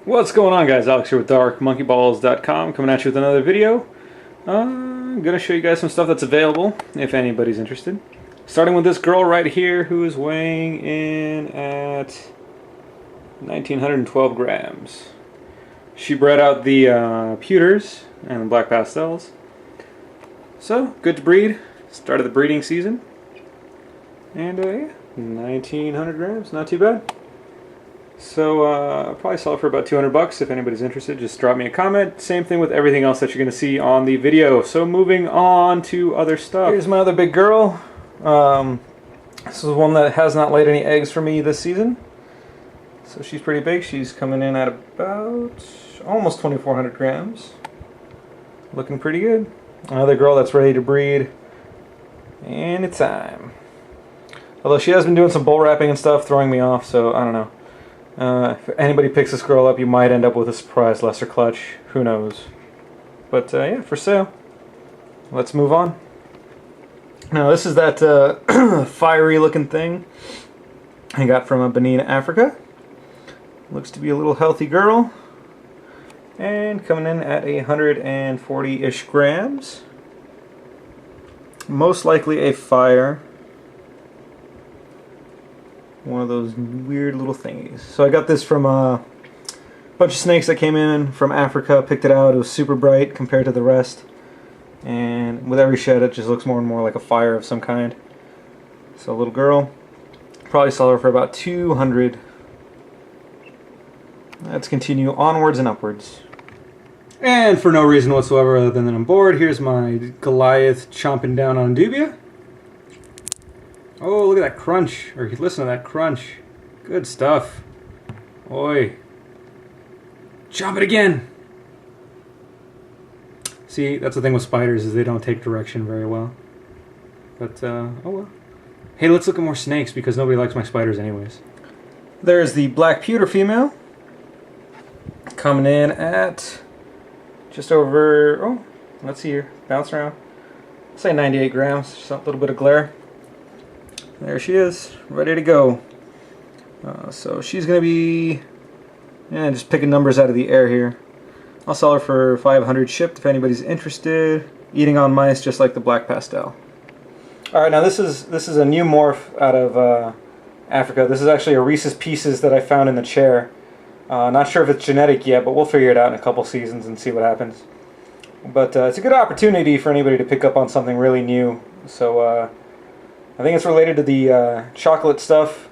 What's going on, guys? Alex here with darkmonkeyballs.com, coming at you with another video. I'm going to show you guys some stuff that's available if anybody's interested. Starting with this girl right here who is weighing in at 1,912 grams. She bred out the pewters and the black pastels. So, good to breed. Started the breeding season. And yeah, 1,900 grams, not too bad. So I'll probably sell it for about 200 bucks. If anybody's interested, just drop me a comment. Same thing with everything else that you're going to see on the video. So moving on to other stuff. Here's my other big girl. This is one that has not laid any eggs for me this season. So she's pretty big. She's coming in at about almost 2,400 grams. Looking pretty good. Another girl that's ready to breed. And it's time. Although she has been doing some bull wrapping and stuff, throwing me off, so I don't know. If anybody picks this girl up, you might end up with a surprise lesser clutch. Who knows? But yeah, for sale. Let's move on. Now this is that fiery looking thing I got from Benin, Africa. Looks to be a little healthy girl. And coming in at 140-ish grams. Most likely a fire. One of those weird little thingies. So I got this from a bunch of snakes that came in from Africa. Picked it out. It was super bright compared to the rest. And with every shed it just looks more and more like a fire of some kind. So little girl. Probably sell her for about 200. Let's continue onwards and upwards. And for no reason whatsoever other than that I'm bored, here's my Goliath chomping down on dubia. Oh, look at that crunch. Or listen to that crunch. Good stuff. Oi. Chomp it again. See, that's the thing with spiders, is they don't take direction very well. But, oh well. Hey, let's look at more snakes because nobody likes my spiders anyways. There's the black pewter female. Coming in at just over, oh, let's see here. Bounce around. I'll say 98 grams. Just a little bit of glare. There she is, ready to go. So she's going to be, just picking numbers out of the air here. I'll sell her for 500 shipped if anybody's interested. Eating on mice just like the black pastel. Alright, now this is a new morph out of Africa. This is actually a Reese's Pieces that I found in the chair. Not sure if it's genetic yet, but we'll figure it out in a couple seasons and see what happens. But it's a good opportunity for anybody to pick up on something really new. So I think it's related to the chocolate stuff.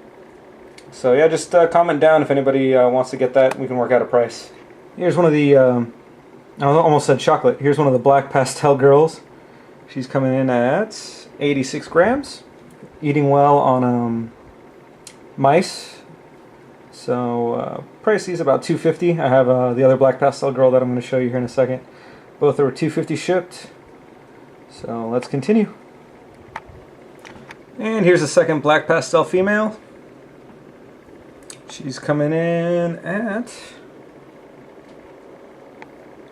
So yeah, just comment down if anybody wants to get that. We can work out a price. Here's one of the, I almost said chocolate. Here's one of the black pastel girls. She's coming in at 86 grams. Eating well on mice. So price is about $250. I have the other black pastel girl that I'm going to show you here in a second. Both are $250 shipped. So let's continue. And here's the second black pastel female. She's coming in at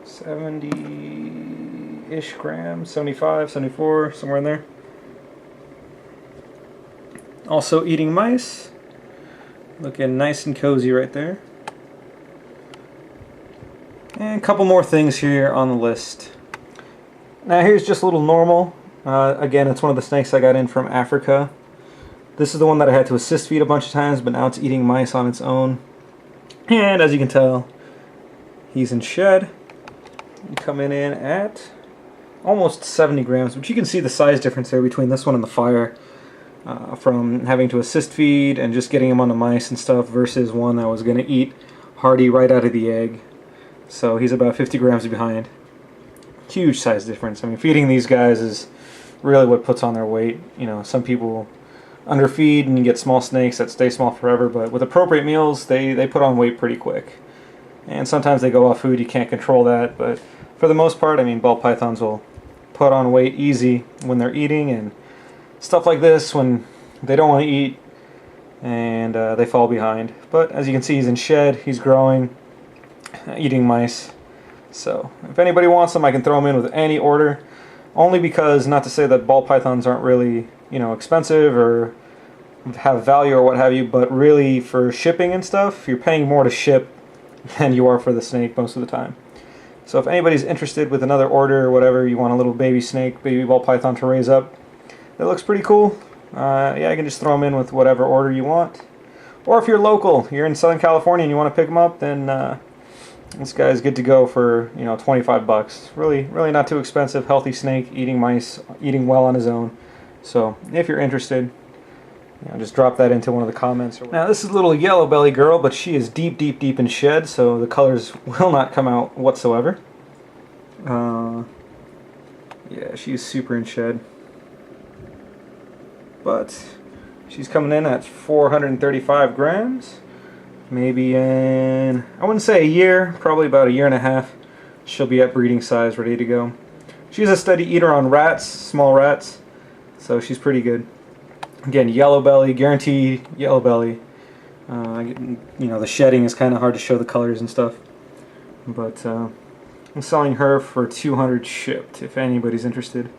70-ish grams, 75, 74, somewhere in there. Also eating mice. Looking nice and cozy right there. And a couple more things here on the list. Now here's just a little normal. Again, it's one of the snakes I got in from Africa. This is the one that I had to assist feed a bunch of times, but now it's eating mice on its own. And as you can tell, he's in shed. Coming in at almost 70 grams, but you can see the size difference there between this one and the fire. From having to assist feed and just getting him on the mice and stuff versus one that was going to eat hearty right out of the egg. So he's about 50 grams behind. Huge size difference. I mean, feeding these guys is really what puts on their weight. You know, some people underfeed and you get small snakes that stay small forever, but with appropriate meals they put on weight pretty quick. And sometimes they go off food, you can't control that, but for the most part, I mean, ball pythons will put on weight easy when they're eating, and stuff like this when they don't want to eat and they fall behind. But as you can see, he's in shed, he's growing, eating mice. So if anybody wants them, I can throw them in with any order. Only because, not to say that ball pythons aren't really, you know, expensive or have value or what have you, but really for shipping and stuff, you're paying more to ship than you are for the snake most of the time. So if anybody's interested with another order or whatever, you want a little baby snake, baby ball python to raise up, that looks pretty cool. Yeah, I can just throw them in with whatever order you want. Or if you're local, you're in Southern California and you want to pick them up, then this guy's good to go for, you know, 25 bucks. Really not too expensive, healthy snake, eating mice, eating well on his own. So if you're interested, you know, just drop that into one of the comments. Now this is a little yellow belly girl, but she is deep in shed, so the colors will not come out whatsoever. Yeah, she's super in shed. But she's coming in at 435 grams. Maybe in, I wouldn't say a year, probably about a year and a half, she'll be at breeding size, ready to go. She's a steady eater on rats, small rats, so she's pretty good. Again, yellow belly, guaranteed yellow belly. You know, the shedding is kind of hard to show the colors and stuff. But I'm selling her for 200 shipped, if anybody's interested,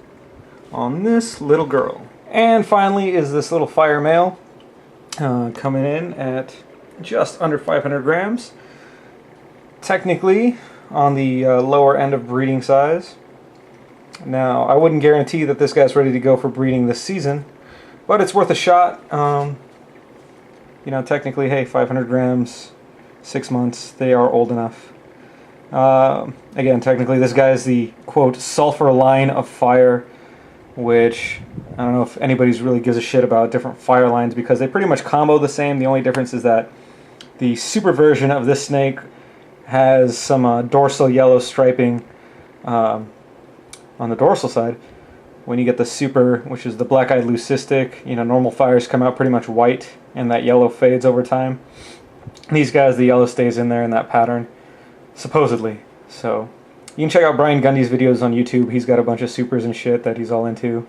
on this little girl. And finally is this little fire male, coming in at just under 500 grams. Technically on the lower end of breeding size. Now, I wouldn't guarantee that this guy's ready to go for breeding this season, but it's worth a shot. You know, technically, hey, 500 grams, 6 months, they are old enough. Again, technically, this guy is the, quote, sulfur line of fire, which I don't know if anybody's really gives a shit about different fire lines because they pretty much combo the same. The only difference is that the super version of this snake has some dorsal yellow striping on the dorsal side. When you get the super, which is the black-eyed leucistic, you know, normal fires come out pretty much white and that yellow fades over time. These guys, the yellow stays in there in that pattern, supposedly. So you can check out Brian Gundy's videos on YouTube. He's got a bunch of supers and shit that he's all into.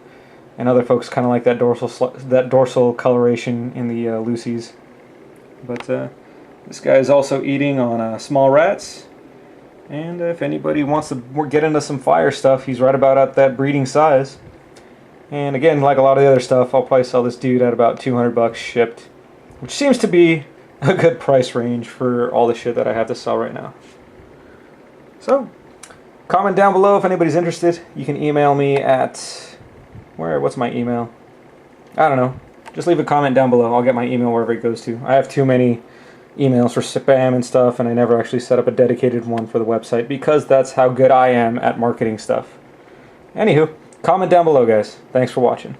And other folks kind of like that dorsal coloration in the Lucy's. But this guy is also eating on small rats. And if anybody wants to get into some fire stuff, he's right about at that breeding size. And again, like a lot of the other stuff, I'll probably sell this dude at about 200 bucks shipped, which seems to be a good price range for all the shit that I have to sell right now. So, comment down below if anybody's interested. You can email me at, what's my email? I don't know. Just leave a comment down below. I'll get my email wherever it goes to. I have too many emails for spam and stuff, and I never actually set up a dedicated one for the website because that's how good I am at marketing stuff. Anywho, comment down below, guys. Thanks for watching.